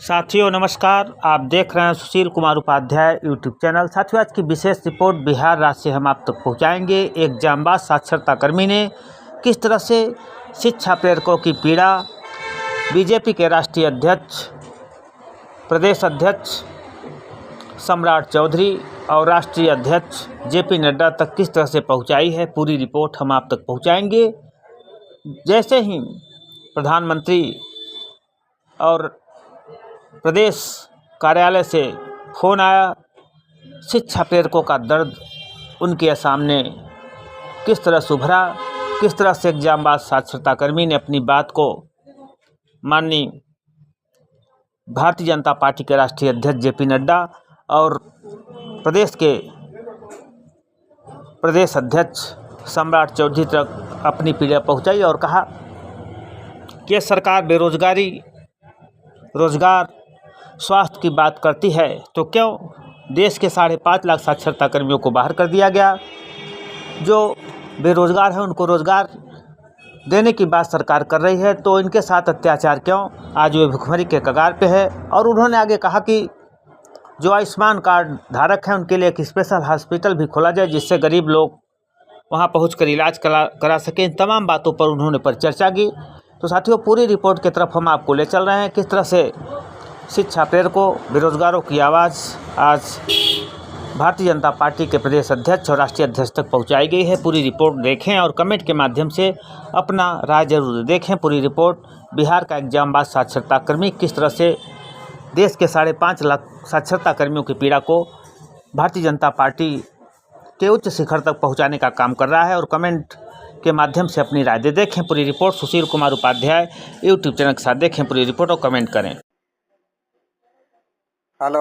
साथियों नमस्कार। आप देख रहे हैं सुशील कुमार उपाध्याय यूट्यूब चैनल। साथियों आज की विशेष रिपोर्ट बिहार राज्य से हम आप तक पहुंचाएंगे। एक जांबाज साक्षरता कर्मी ने किस तरह से शिक्षा प्रेरकों की पीड़ा बीजेपी के राष्ट्रीय अध्यक्ष, प्रदेश अध्यक्ष सम्राट चौधरी और राष्ट्रीय अध्यक्ष जेपी नड्डा तक किस तरह से पहुंचाई है, पूरी रिपोर्ट हम आप तक पहुंचाएंगे। जैसे ही प्रधानमंत्री और प्रदेश कार्यालय से फ़ोन आया, शिक्षा प्रेरकों का दर्द उनके सामने किस तरह से उभरा, किस तरह से एक जांबाज साक्षरता कर्मी ने अपनी बात को माननीय भारतीय जनता पार्टी के राष्ट्रीय अध्यक्ष जेपी नड्डा और प्रदेश के प्रदेश अध्यक्ष सम्राट चौधरी तक अपनी पीड़ा पहुंचाई और कहा कि सरकार बेरोजगारी, रोजगार, स्वास्थ्य की बात करती है तो क्यों देश के 5.5 लाख साक्षरता कर्मियों को बाहर कर दिया गया। जो बेरोजगार हैं उनको रोजगार देने की बात सरकार कर रही है तो इनके साथ अत्याचार क्यों। आज वे भुखमरी के कगार पे है। और उन्होंने आगे कहा कि जो आयुष्मान कार्ड धारक हैं उनके लिए एक स्पेशल हॉस्पिटल भी खोला जाए जिससे गरीब लोग वहां पहुंचकर इलाज करा सकें। इन तमाम बातों पर उन्होंने चर्चा की। तो साथियों पूरी रिपोर्ट की तरफ हम आपको ले चल रहे हैं। किस तरह से शिक्षा प्रेरकों, बेरोजगारों की आवाज़ आज भारतीय जनता पार्टी के प्रदेश अध्यक्ष और राष्ट्रीय अध्यक्ष तक पहुंचाई गई है। पूरी रिपोर्ट देखें और कमेंट के माध्यम से अपना राय जरूर देखें। पूरी रिपोर्ट बिहार का एक जांबाज साक्षरता कर्मी किस तरह से देश के 5.5 लाख साक्षरता कर्मियों की पीड़ा को भारतीय जनता पार्टी के उच्च शिखर तक पहुंचाने का काम कर रहा है और कमेंट के माध्यम से अपनी राय देखें। पूरी report Sushil Kumar Upadhyay YouTube channel के साथ देखें पूरी रिपोर्ट और कमेंट करें। हेलो,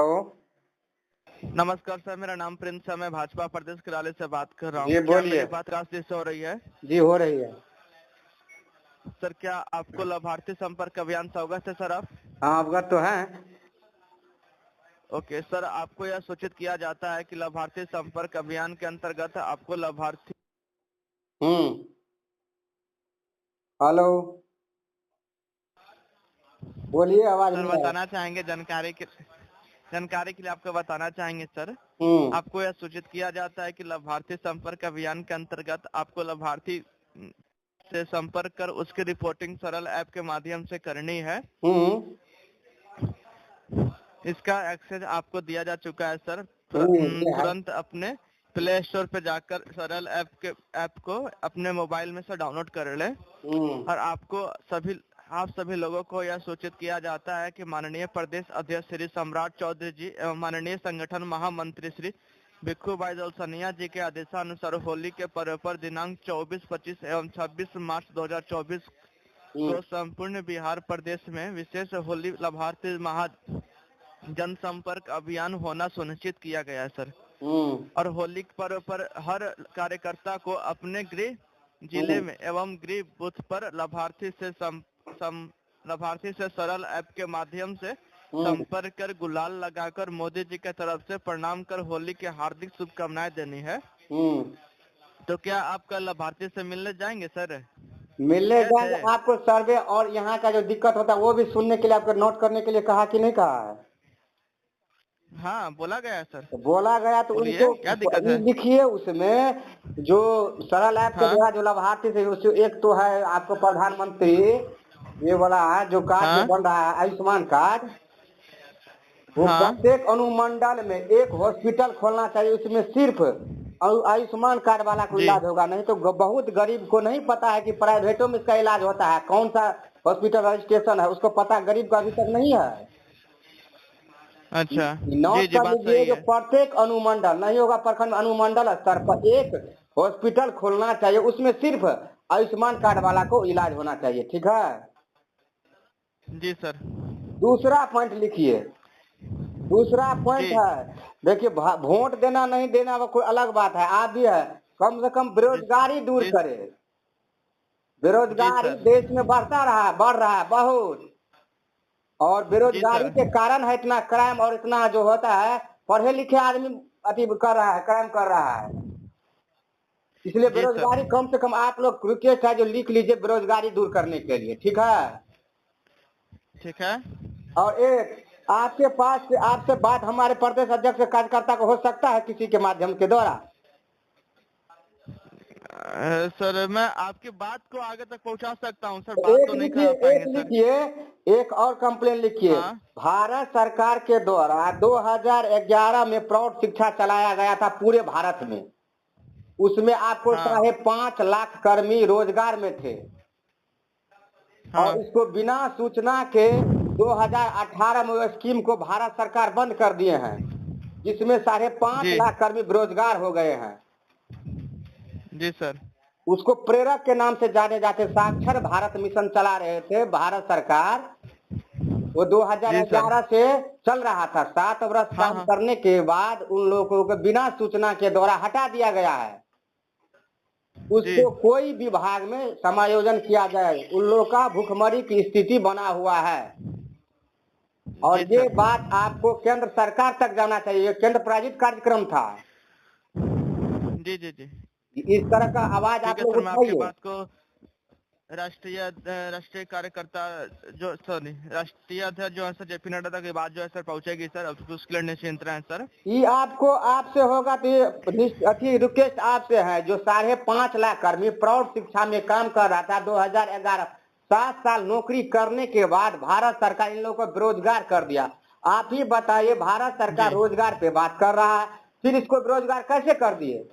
नमस्कार सर, मेरा नाम प्रिंस है। मैं भाजपा प्रदेश कार्यालय से बात कर रहा हूँ। जी बोलिए। क्या मेरी बात राष्ट्रीय से हो रही है? जी हो रही है सर, क्या आपको लाभार्थी संपर्क अभियान से अवगत है सर आप? हाँ, अवगत तो है। ओके सर, आपको यह सूचित किया जाता है कि लाभार्थी संपर्क अभियान के अंतर्गत आपको लाभार्थी हेलो, बोलिए, आवाज सर नहीं आ रही। बताना चाहेंगे जानकारी के लिए आपको बताना चाहेंगे सर। आपको यह सूचित किया जाता है कि लाभार्थी संपर्क अभियान के अंतर्गत आपको लाभार्थी से संपर्क कर उसकी रिपोर्टिंग सरल ऐप के माध्यम से करनी है। इसका एक्सेस आपको दिया जा चुका है सर। तुरंत अपने प्ले स्टोर पे जाकर सरल ऐप को अपने मोबाइल में से डाउनलोड कर ले। और आप सभी लोगों को यह सूचित किया जाता है कि माननीय प्रदेश अध्यक्ष श्री सम्राट चौधरी जी एवं माननीय संगठन महामंत्री श्री भिक्खू भाई दलसनिया जी के आदेशानुसार होली के पर्व पर दिनांक 24, 25 एवं 26 मार्च 2024 को संपूर्ण बिहार प्रदेश में विशेष होली लाभार्थी महा जनसंपर्क अभियान होना सुनिश्चित किया गया है सर। और होली पर्व पर हर कार्यकर्ता को अपने गृह जिले में एवं गृह बूथ पर लाभार्थी से सरल ऐप के माध्यम से संपर्क कर गुलाल लगाकर मोदी जी के तरफ से प्रणाम कर होली के हार्दिक शुभकामनाएं देनी है। तो क्या आप कल लाभार्थी से मिलने जाएंगे सर? मिलने जाएंगे। आपको सर्वे और यहाँ का जो दिक्कत होता है वो भी सुनने के लिए, आपको नोट करने के लिए कहा कि नहीं कहा है? हाँ, बोला गया है सर। बोला गया तो उनको क्या दिक्कत है? लिखिए उसमें जो सरल ऐप के द्वारा जो लाभार्थी से एक तो है आपको प्रधानमंत्री ये वाला है जो कार्ड जो बन रहा है आयुष्मान कार्ड, वो प्रत्येक अनुमंडल में एक हॉस्पिटल खोलना चाहिए। उसमें सिर्फ आयुष्मान कार्ड वाला को इलाज होगा, नहीं तो बहुत गरीब को नहीं पता है कि प्राइवेटों में इसका इलाज होता है। कौन सा हॉस्पिटल रजिस्ट्रेशन है उसको पता गरीब का अभी तक नहीं है। अच्छा, नोट कर लीजिए, जो प्रत्येक अनुमंडल नहीं होगा प्रखंड, अनुमंडल स्तर पर एक हॉस्पिटल खोलना चाहिए। उसमें सिर्फ आयुष्मान कार्ड वाला को इलाज होना चाहिए। ठीक है जी सर। दूसरा पॉइंट लिखिए। दूसरा पॉइंट है, देखिए वोट देना नहीं देना वो कोई अलग बात है। आप भी है कम से कम बेरोजगारी दूर करे। बेरोजगारी देश में बढ़ रहा है बहुत, और बेरोजगारी के कारण है इतना क्राइम और इतना जो होता है। पढ़े लिखे आदमी कर रहा है, क्राइम कर रहा है। इसलिए बेरोजगारी कम से कम आप लोग रिक्वेस्ट है जो लिख लीजिए बेरोजगारी दूर करने के लिए। ठीक है। ठीक है। और एक आपके पास आपसे बात हमारे प्रदेश अध्यक्ष कार्यकर्ता को हो सकता है किसी के माध्यम के द्वारा? सर मैं आपकी बात को आगे तक पहुंचा सकता हूं सर, बात तो नहीं कर पाएंगे सर। लिखिए, एक और कंप्लेन लिखिए। हाँ। भारत सरकार के द्वारा 2011 में प्रौढ़ शिक्षा चलाया गया था पूरे भारत में। उसमें आपको हाँ। 5.5 लाख कर्मी रोजगार में थे। हाँ। और इसको बिना सूचना के 2018 में स्कीम को भारत सरकार बंद कर दिए हैं, जिसमें 5.5 लाख कर्मी बेरोजगार हो गए हैं। जी सर। उसको प्रेरक के नाम से जाने जाते साक्षर भारत मिशन चला रहे थे भारत सरकार। वो 2011 से चल रहा था। 7 वर्ष काम करने के बाद उन लोगों को बिना सूचना के द्वारा हटा दिया गया है। उसको कोई विभाग में समायोजन किया जाए। उन लोगों का भूखमरी की स्थिति बना हुआ है। और ये बात आपको केंद्र सरकार तक जाना चाहिए। केंद्र प्रायोजित कार्यक्रम था। जी जी जी। इस तरह का आवाज आप लोग उठाइए। बात को राष्ट्रीय कार्यकर्ता जो राष्ट्रीय अध्यक्ष जो है सर जेपी नड्डा तक ये बात जो है सर पहुंचेगी सर, अब उसके लिए निश्चिंत रहें सर। ये आपको आपसे होगा तो रिक्वेस्ट आपसे है। जो 5.5 लाख कर्मी प्रौढ़ शिक्षा में काम कर रहा था 2011, 7 साल नौकरी करने के बाद भारत सरकार इन लोगों को बेरोजगार कर दिया। आप ही बताइए, भारत सरकार रोजगार पे बात कर रहा है, फिर इसको बेरोजगार कैसे कर दिए?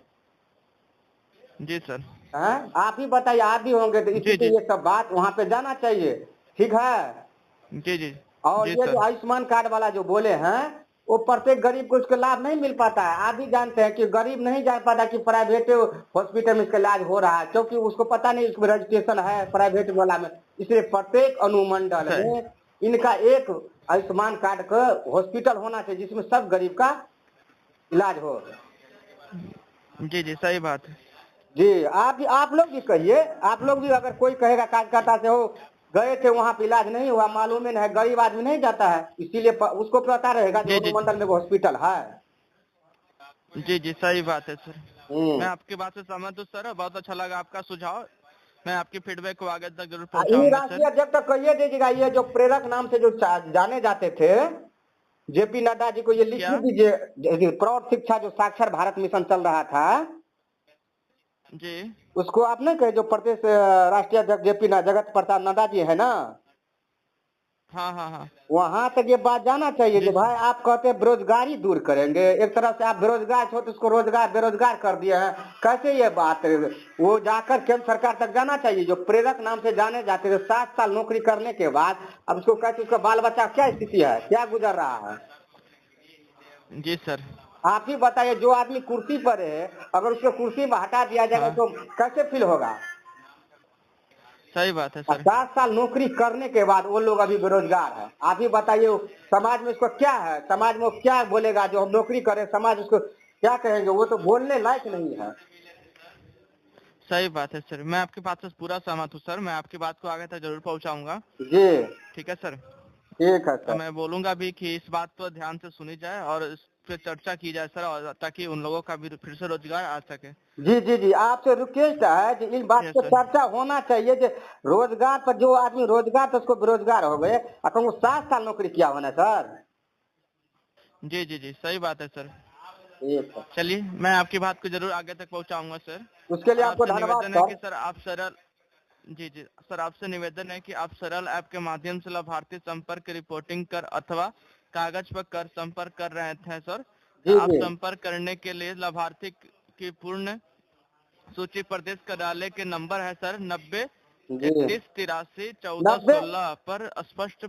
जी सर। आप ही बताइए, आप भी होंगे तो इसलिए ये सब बात वहाँ पे जाना चाहिए। ठीक है? जी जी। और ये जो आयुष्मान कार्ड वाला जो बोले हैं, वो प्रत्येक गरीब को उसका लाभ नहीं मिल पाता है। आप भी जानते हैं कि गरीब नहीं जान पाता कि प्राइवेट हॉस्पिटल में इसका इलाज हो रहा है, क्योंकि उसको पता नहीं उसमें रजिस्ट्रेशन है प्राइवेट वाला में। इसलिए प्रत्येक अनुमंडल में इनका एक आयुष्मान कार्ड का हॉस्पिटल होना चाहिए, जिसमें सब गरीब का इलाज हो। जी जी, सही बात है जी। आप लोग भी कहिए। आप लोग भी, अगर कोई कहेगा कार्यकर्ता से हो गए थे वहाँ पे इलाज नहीं हुआ, मालूम ही नहीं, गरीब आदमी नहीं जाता है, इसीलिए उसको पता रहेगा जो अनुमंडल में हॉस्पिटल है। जी जी, सही बात है सर। मैं आपकी बात से सहमत हूँ सर। बहुत अच्छा लगा आपका सुझाव। मैं आपकी फीडबैक को आगे तक जरूर पहुँचाऊंगा। राष्ट्रीय अध्यक्ष तक कहिए दीजिएगा। ये जो प्रेरक नाम से जो जाने जाते थे जेपी नड्डा जी को ये लिख दीजिए। प्रौढ़ शिक्षा जो साक्षर भारत मिशन चल रहा था जी, उसको आप नहीं कहे, जो प्रदेश राष्ट्रीय अध्यक्ष जेपी जगत प्रसाद नड्डा जी है ना। हाँ हाँ हाँ, वहाँ तक ये बात जाना चाहिए कि भाई आप कहते हैं बेरोजगारी दूर करेंगे, एक तरफ से आप बेरोजगार हो तो उसको रोजगार बेरोजगार कर दिए हैं। कैसे ये बात वो जाकर केंद्र सरकार तक जाना चाहिए। जो प्रेरक नाम से जाने जाते थे 7 साल नौकरी करने के बाद अब उसको कहते उसका बाल बच्चा क्या स्थिति है, क्या गुजर रहा है। जी सर, आप ही बताइए। जो आदमी कुर्सी पर है, अगर उसको कुर्सी में हटा दिया जाएगा तो कैसे फील होगा। सही बात है सर। 7 साल नौकरी करने के बाद वो लोग अभी बेरोजगार है। आप ही बताइए समाज में उसको क्या है, समाज में क्या बोलेगा। जो हम नौकरी करें, समाज उसको क्या कहेंगे, वो तो बोलने लायक नहीं है। सही बात है सर। मैं आपकी बात से पूरा सहमत हूँ सर। मैं आपकी बात को आगे तक जरूर पहुँचाऊंगा जी। ठीक है सर, ठीक है सर। मैं बोलूंगा भी कि इस बात पर ध्यान से सुनी जाए और इस पे चर्चा की जाए सर, और ताकि उन लोगों का भी फिर से रोजगार आ सके। जी जी जी, आपसे रिक्वेस्ट है कि इन बात पर चर्चा होना चाहिए। जो रोजगार पर जो आदमी रोजगार तो उसको बेरोजगार हो गए, अगर वो 7 साल नौकरी किया होना सर। जी जी जी, सही बात है सर। चलिए, मैं आपकी बात को जरूर आगे तक पहुँचाऊंगा सर। उसके लिए आपको धन्यवाद है कि सर आप सरल जी जी सर, आपसे निवेदन है कि आप सरल ऐप के माध्यम से लाभार्थी संपर्क रिपोर्टिंग कर अथवा कागज पर कर संपर्क कर रहे थे सर। आप संपर्क करने के लिए लाभार्थी की पूर्ण सूची प्रदेश कार्यालय के नंबर है सर 90 31 83 14 16 पर स्पष्ट